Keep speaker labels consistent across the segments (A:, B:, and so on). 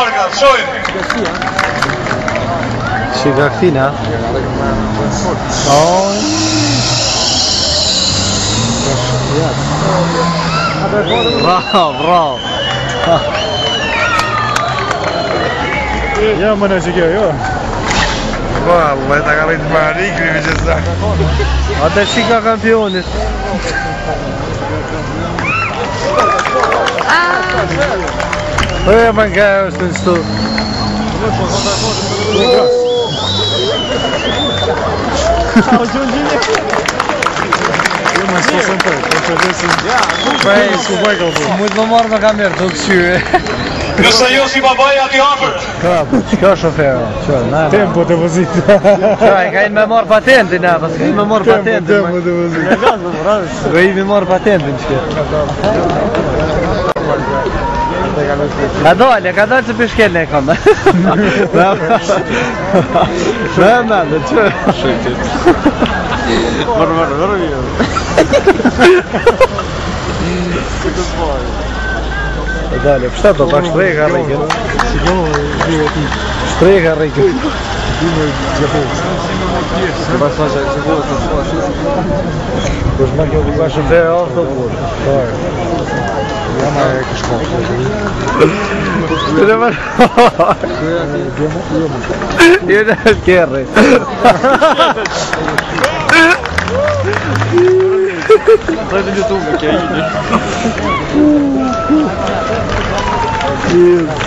A: barka, shojnë.
B: Shika këtina. Bravo, bravo.
C: Ja, më në që kjo, jo.
A: Vallahi ta ka rritë mari, krivi që sa.
B: Ate shika kampionit. Po e më nga është në shtu. Mujtë më marrë me kamerë, të këqyre.
A: Nëse jo si babaj ati hapër.
B: Qka shofero?
C: Tempo të vëzit.
B: Qaj, ka i me marrë patentin, ka i me marrë patentin.
C: Tempo të vëzit.
B: Ka i me marrë patentin, që. Ka dole që pishkel ne kam. Me, që? Vërë. Dale, pështa do, pa shtrejka rejken. Shtrejka rejken. Kush ma kjo ka shumë dhe aftë të burë. Jama e këshko. Të në më Jene e kjerri. Dajte YouTube kja inë.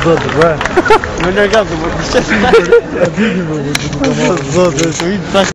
B: Zotë, bre. Më në gatë, më përqetë. Zotë,